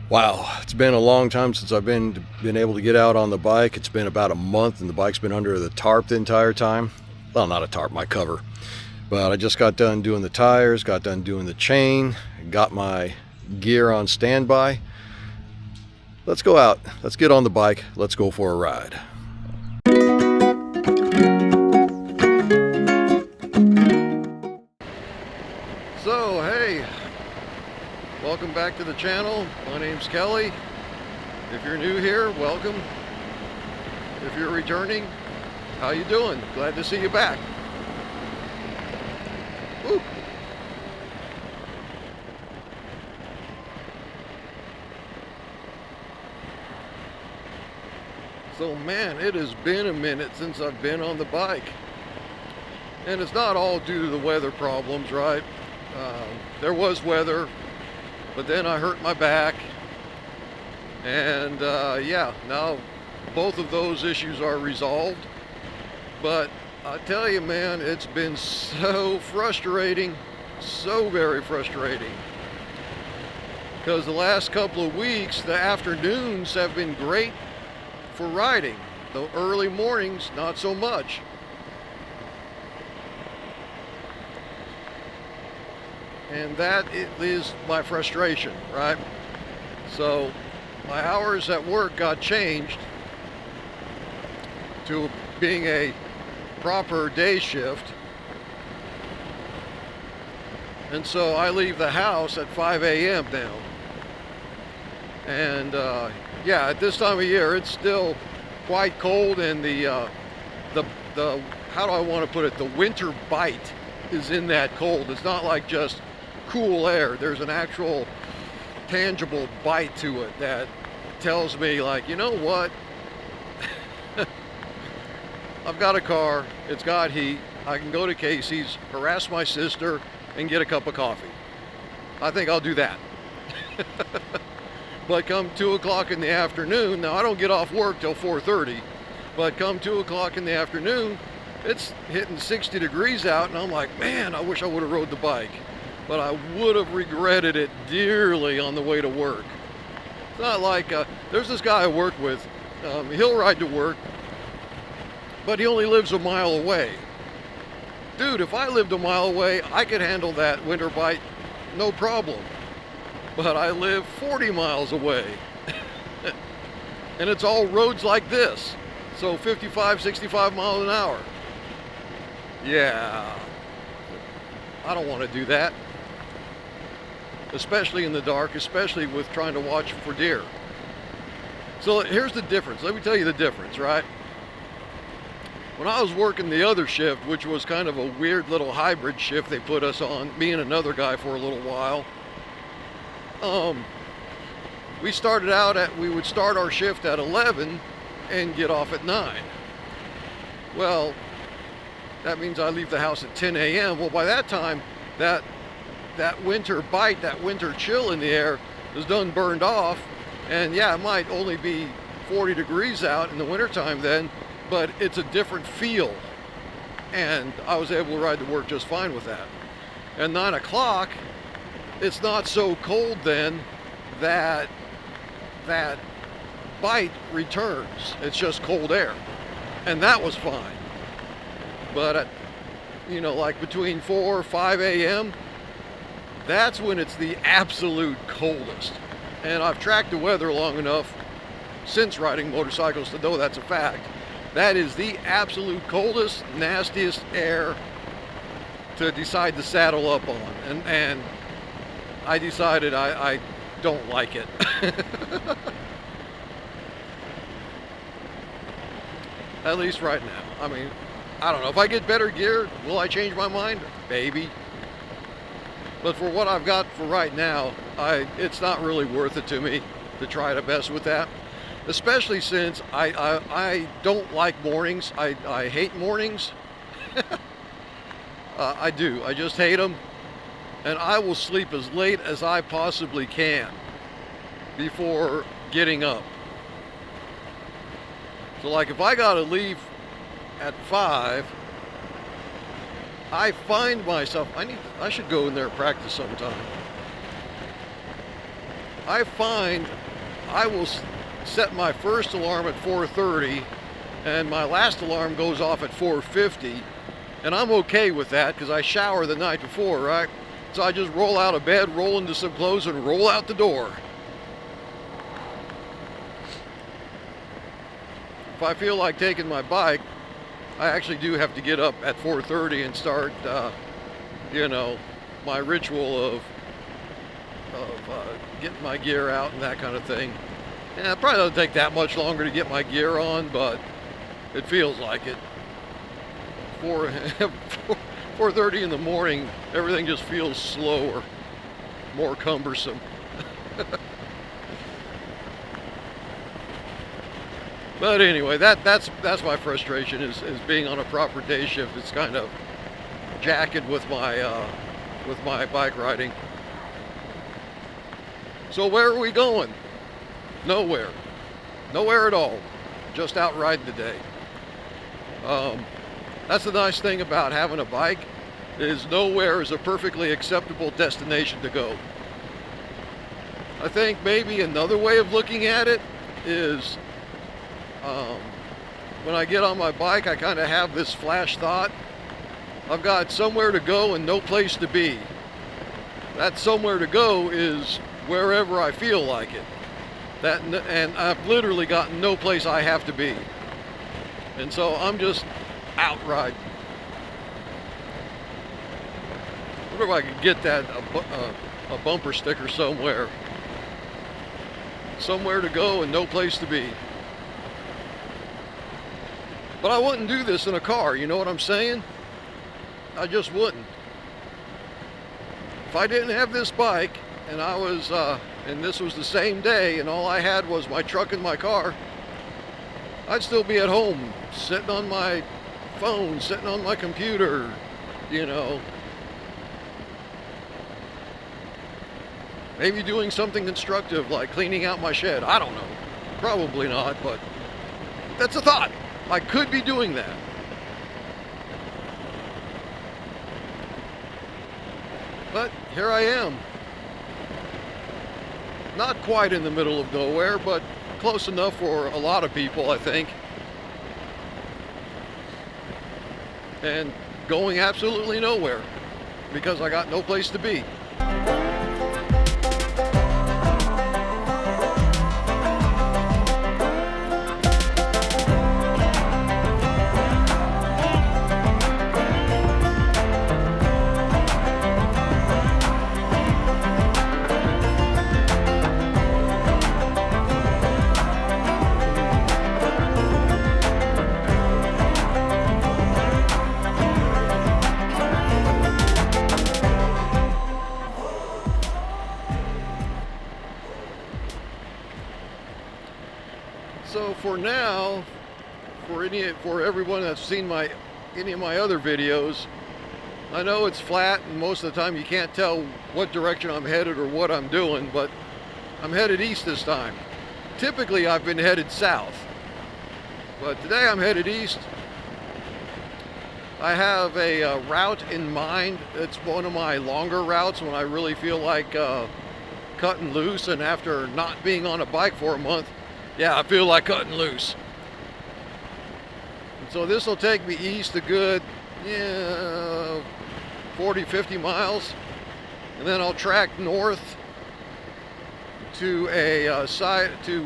Wow, it's been a long time since I've been able to get out on the bike. It's been about a month, and the bike's been under the tarp the entire time. Well, not a tarp, my cover. But I just got done doing the tires, got done doing the chain, got my gear on standby. Let's go out. Let's get on the bike. Let's go for a ride. So, hey, welcome back to the channel. My name's Kelly. If you're new here, welcome. If you're returning, how you doing? Glad to see you back. Woo. So man, it has been a minute since I've been on the bike. And it's not all due to the weather problems, right? There was weather, but then I hurt my back. And yeah, now both of those issues are resolved. But I tell you, man, it's been so frustrating, so very frustrating. Because the last couple of weeks, the afternoons have been great for riding. The early mornings, not so much. And that is my frustration, right? So my hours at work got changed to being a proper day shift. And so I leave the house at 5 a.m. now. And yeah, at this time of year, it's still quite cold, and the how do I want to put it? The winter bite is in that cold. It's not like just cool air. There's an actual tangible bite to it that tells me, like, you know what? I've got a car, it's got heat, I can go to Casey's, harass my sister, and get a cup of coffee. I think I'll do that. But come 2 o'clock in the afternoon, now I don't get off work till 4:30, but come 2 o'clock in the afternoon, it's hitting 60 degrees out, and I'm like, man, I wish I would have rode the bike. But I would have regretted it dearly on the way to work. It's not like, there's this guy I work with, he'll ride to work, but he only lives a mile away. Dude, if I lived a mile away, I could handle that winter bite, no problem. But I live 40 miles away. And it's all roads like this. So 55, 65 miles an hour. Yeah, I don't want to do that. Especially in the dark, especially with trying to watch for deer. So here's the difference. Let me tell you the difference, right? When I was working the other shift, which was kind of a weird little hybrid shift they put us on, me and another guy for a little while, we started out we would start our shift at 11 and get off at 9. Well, that means I leave the house at 10 a.m. Well, by that time, that winter bite, that winter chill in the air is done burned off. And yeah, it might only be 40 degrees out in the wintertime then, but it's a different feel. And I was able to ride to work just fine with that. At 9 o'clock, it's not so cold then that bite returns. It's just cold air. And that was fine. But at, you know, like between 4 or 5 a.m., that's when it's the absolute coldest. And I've tracked the weather long enough since riding motorcycles to know that's a fact. That is the absolute coldest, nastiest air to decide to saddle up on. And I decided I don't like it. At least right now. I mean, I don't know. If I get better gear, will I change my mind? Maybe. But for what I've got for right now, it's not really worth it to me to try to mess with that. Especially since I don't like mornings. I hate mornings. I do. I just hate them. And I will sleep as late as I possibly can before getting up. So like if I gotta leave at 5, I find myself, I should go in there and practice sometime. I find I will set my first alarm at 4:30 and my last alarm goes off at 4:50, and I'm okay with that because I shower the night before, right? So I just roll out of bed, roll into some clothes, and roll out the door. If I feel like taking my bike, I actually do have to get up at 4:30 and start, you know, my ritual of getting my gear out and that kind of thing. And it probably doesn't take that much longer to get my gear on, but it feels like it. 4:30 in the morning, everything just feels slower, more cumbersome. But anyway, that's my frustration is being on a proper day shift. It's kind of jacked with my bike riding. So where are we going? Nowhere. Nowhere at all. Just out riding today. That's the nice thing about having a bike, is nowhere is a perfectly acceptable destination to go. I think maybe another way of looking at it is when I get on my bike, I kind of have this flash thought. I've got somewhere to go and no place to be. That somewhere to go is wherever I feel like it. And I've literally got no place I have to be. And so I'm just out riding. I wonder if I could get that a bumper sticker somewhere. Somewhere to go and no place to be. But I wouldn't do this in a car, you know what I'm saying? I just wouldn't. If I didn't have this bike and I was, and this was the same day and all I had was my truck and my car, I'd still be at home, sitting on my phone, sitting on my computer, you know. Maybe doing something constructive like cleaning out my shed. I don't know. Probably not, but that's a thought. I could be doing that. But here I am. Not quite in the middle of nowhere, but close enough for a lot of people, I think. And going absolutely nowhere because I got no place to be. So for now, for everyone that's seen any of my other videos, I know it's flat and most of the time you can't tell what direction I'm headed or what I'm doing, but I'm headed east this time. Typically I've been headed south, but today I'm headed east. I have a route in mind. It's one of my longer routes when I really feel like cutting loose, and after not being on a bike for a month, yeah, I feel like cutting loose. And so this will take me east a good 40, 50 miles. And then I'll track north to a side to,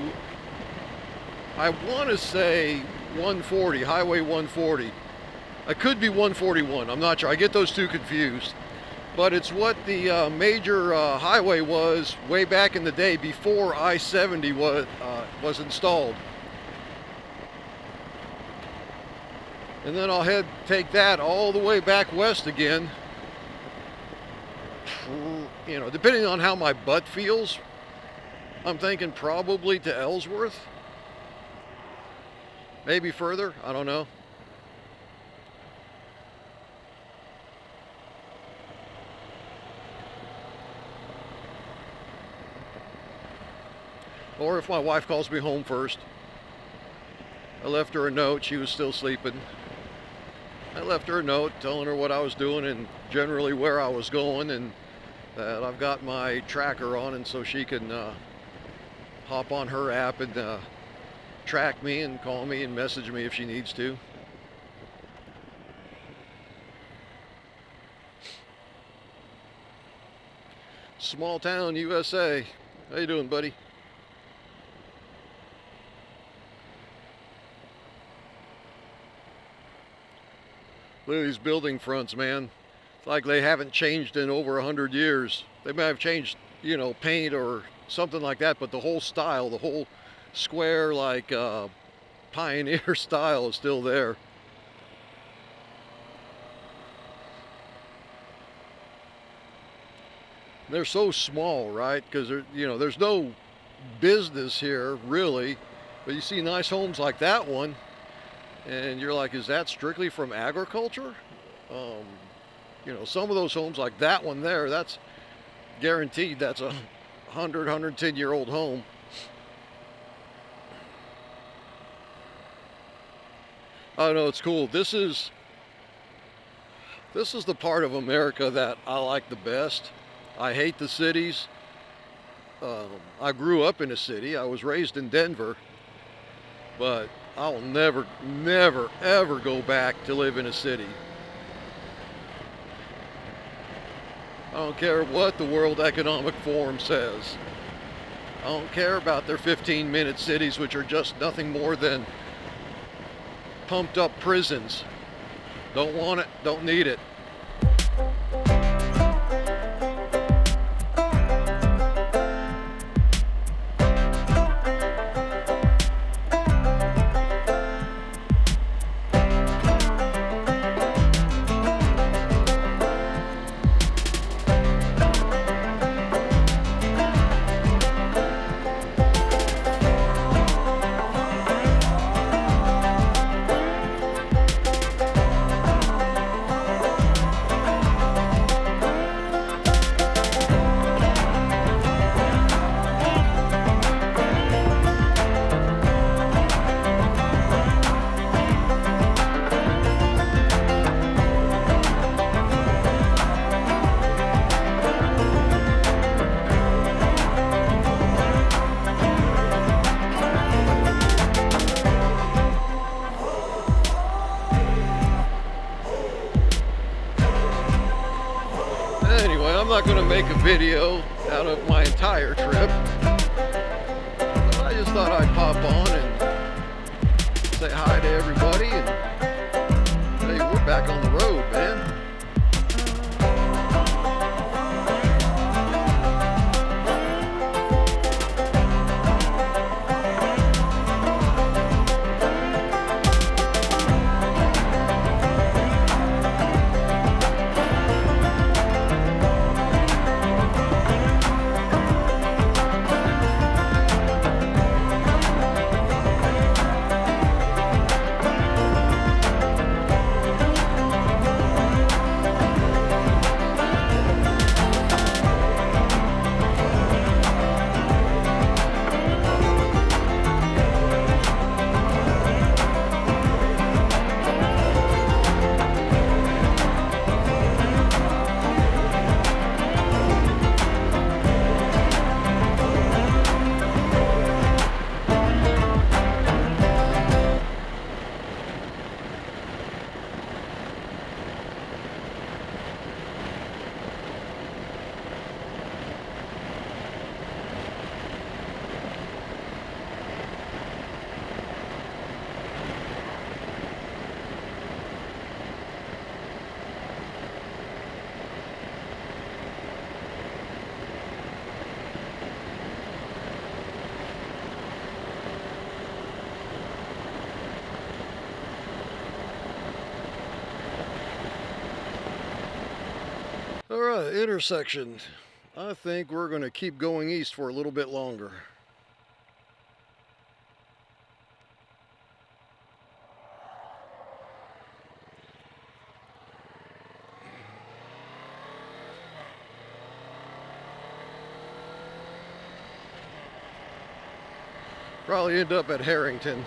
I want to say 140, Highway 140. I could be 141, I'm not sure. I get those two confused. But it's what the major highway was way back in the day before I-70 was installed. And then I'll take that all the way back west again. You know, depending on how my butt feels, I'm thinking probably to Ellsworth. Maybe further, I don't know. Or if my wife calls me home first. I left her a note, she was still sleeping. I left her a note telling her what I was doing and generally where I was going, and that I've got my tracker on, and so she can hop on her app and track me and call me and message me if she needs to. Small town USA. How you doing, buddy? Look at these building fronts, man. It's like they haven't changed in over 100 years. They may have changed, you know, paint or something like that, but the whole style, the whole square, like pioneer style is still there. They're so small, right? Because you know, there's no business here really, but you see nice homes like that one, and you're like, is that strictly from agriculture? You know, some of those homes like that one there, that's guaranteed that's a 110-year-old home. I don't know, it's cool. This is the part of America that I like the best. I hate the cities. I grew up in a city. I was raised in Denver, but I'll never, ever go back to live in a city. I don't care what the World Economic Forum says. I don't care about their 15-minute cities, which are just nothing more than pumped up prisons. Don't want it, don't need it. Anyway, I'm not going to make a video out of my entire trip, but I just thought I'd pop on and say hi to everybody, and hey, we're back on the road, man. All right, intersection. I think we're going to keep going east for a little bit longer. Probably end up at Harrington.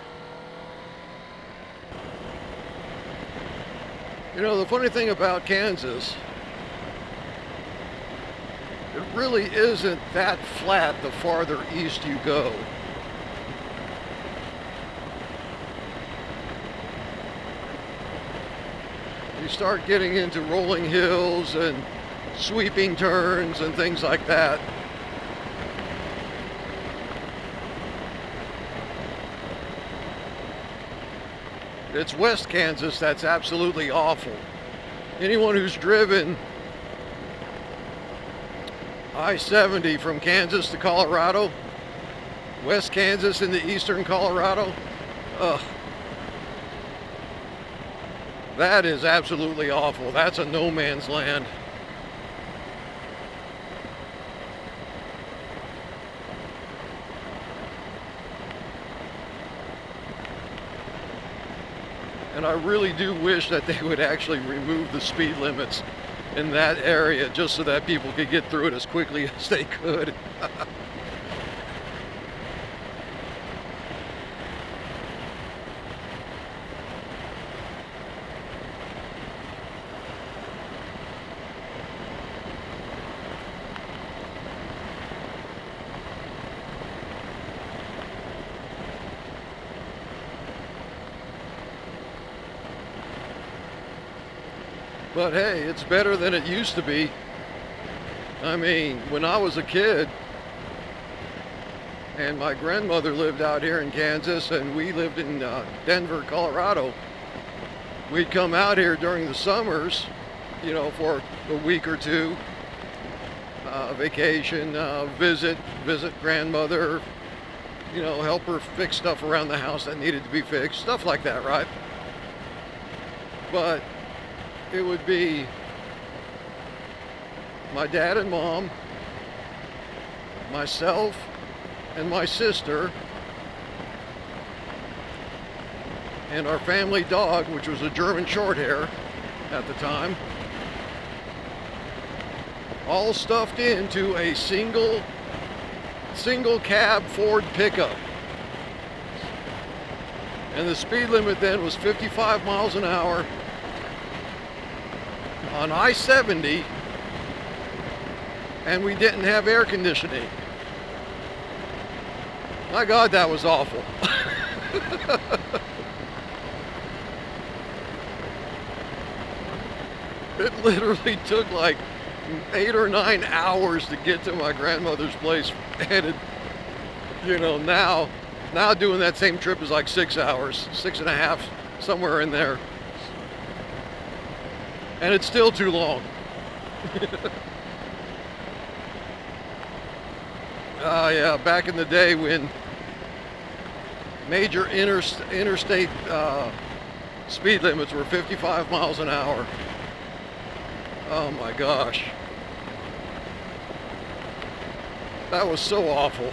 You know, the funny thing about Kansas, it really isn't that flat the farther east you go. You start getting into rolling hills and sweeping turns and things like that. It's West Kansas that's absolutely awful. Anyone who's driven I-70 from Kansas to Colorado, West Kansas into eastern Colorado, ugh. That is absolutely awful. That's a no man's land. And I really do wish that they would actually remove the speed limits in that area just so that people could get through it as quickly as they could. But hey, it's better than it used to be. I mean, when I was a kid, and my grandmother lived out here in Kansas, and we lived in Denver, Colorado, we'd come out here during the summers, you know, for a week or two, vacation, visit grandmother, you know, help her fix stuff around the house that needed to be fixed, stuff like that, right? But it would be my dad and mom, myself, and my sister, and our family dog, which was a German Shorthair at the time, all stuffed into a single cab Ford pickup. And the speed limit then was 55 miles an hour on I-70, and we didn't have air conditioning. My God, that was awful. It literally took like 8 or 9 hours to get to my grandmother's place, and it, you know, now doing that same trip is like 6 hours, 6.5, somewhere in there. And it's still too long. Yeah, back in the day when major interstate speed limits were 55 miles an hour. Oh my gosh. That was so awful.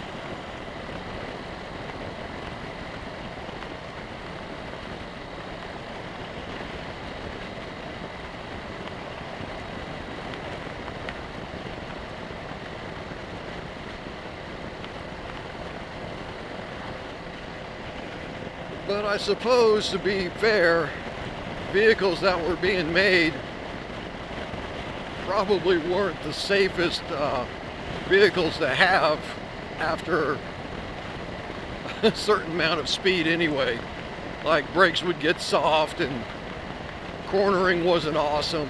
But I suppose, to be fair, vehicles that were being made probably weren't the safest vehicles to have after a certain amount of speed anyway. Like, brakes would get soft and cornering wasn't awesome,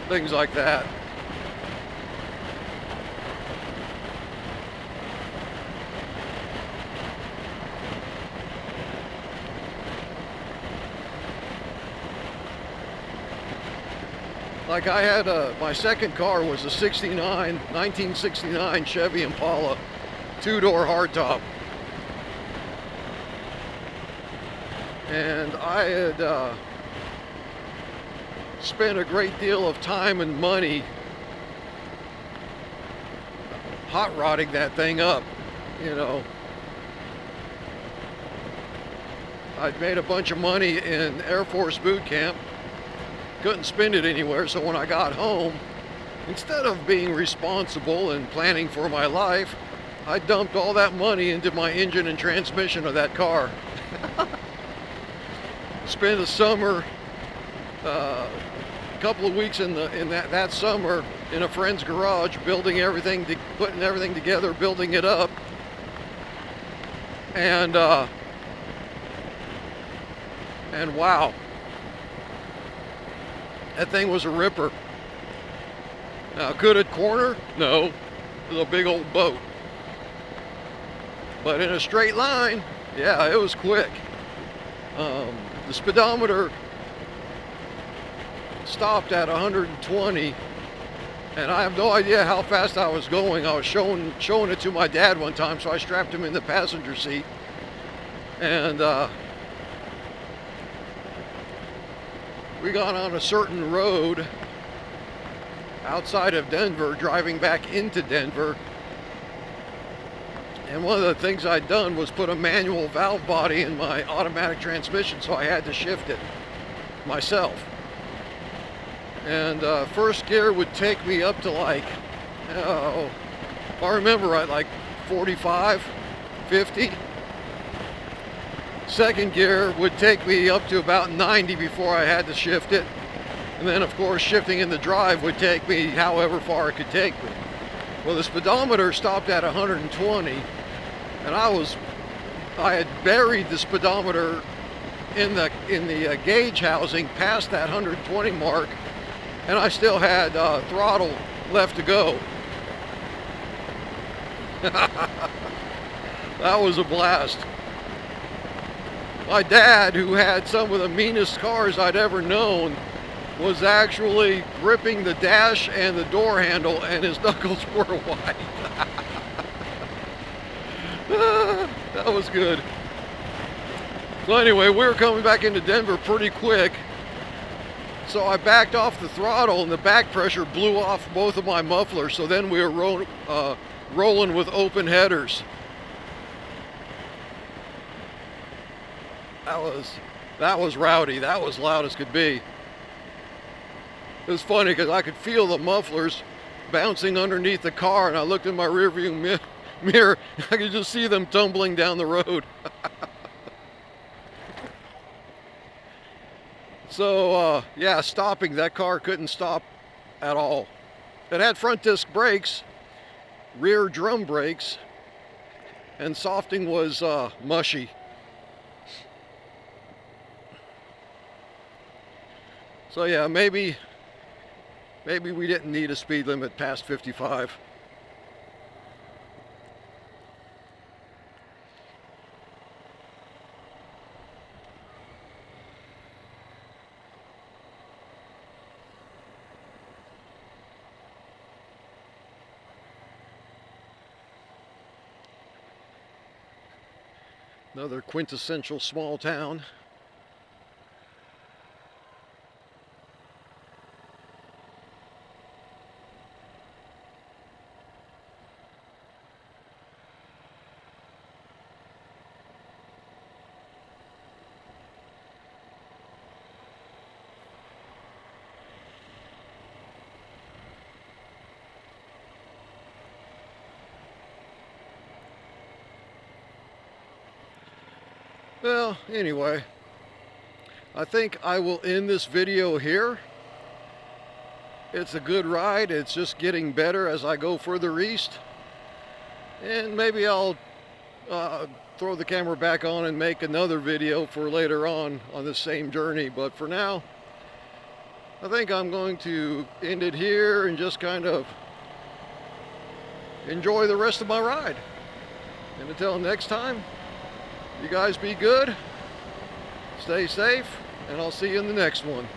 things like that. Like, I had my second car was a 1969 Chevy Impala, 2-door hardtop. And I had spent a great deal of time and money hot rodding that thing up, you know. I'd made a bunch of money in Air Force boot camp. Couldn't spend it anywhere, so when I got home, instead of being responsible and planning for my life, I dumped all that money into my engine and transmission of that car. Spent a summer couple of weeks in that summer in a friend's garage, building everything, putting everything together, building it up, and wow, that thing was a ripper. Now, could it corner? No, it was a big old boat. But in a straight line, yeah, it was quick. The speedometer stopped at 120, and I have no idea how fast I was going. I was showing it to my dad one time, so I strapped him in the passenger seat, and we got on a certain road outside of Denver, driving back into Denver. And one of the things I'd done was put a manual valve body in my automatic transmission, so I had to shift it myself. And first gear would take me up to like, if I remember right, like 45, 50. Second gear would take me up to about 90 before I had to shift it. And then, of course, shifting in the drive would take me however far it could take me. Well, the speedometer stopped at 120, and I had buried the speedometer in the gauge housing past that 120 mark, and I still had throttle left to go. That was a blast. My dad, who had some of the meanest cars I'd ever known, was actually gripping the dash and the door handle, and his knuckles were white. That was good. So anyway, we were coming back into Denver pretty quick, so I backed off the throttle, and the back pressure blew off both of my mufflers, so then we were rolling with open headers. That was rowdy. That was loud as could be. It was funny because I could feel the mufflers bouncing underneath the car, and I looked in my rearview mirror, I could just see them tumbling down the road. So, yeah, stopping, that car couldn't stop at all. It had front disc brakes, rear drum brakes, and softing was mushy. So yeah, maybe we didn't need a speed limit past 55. Another quintessential small town. Well, anyway, I think I will end this video here. It's a good ride. It's just getting better as I go further east. And maybe I'll throw the camera back on and make another video for later on this same journey. But for now, I think I'm going to end it here and just kind of enjoy the rest of my ride. And until next time, you guys be good, stay safe, and I'll see you in the next one.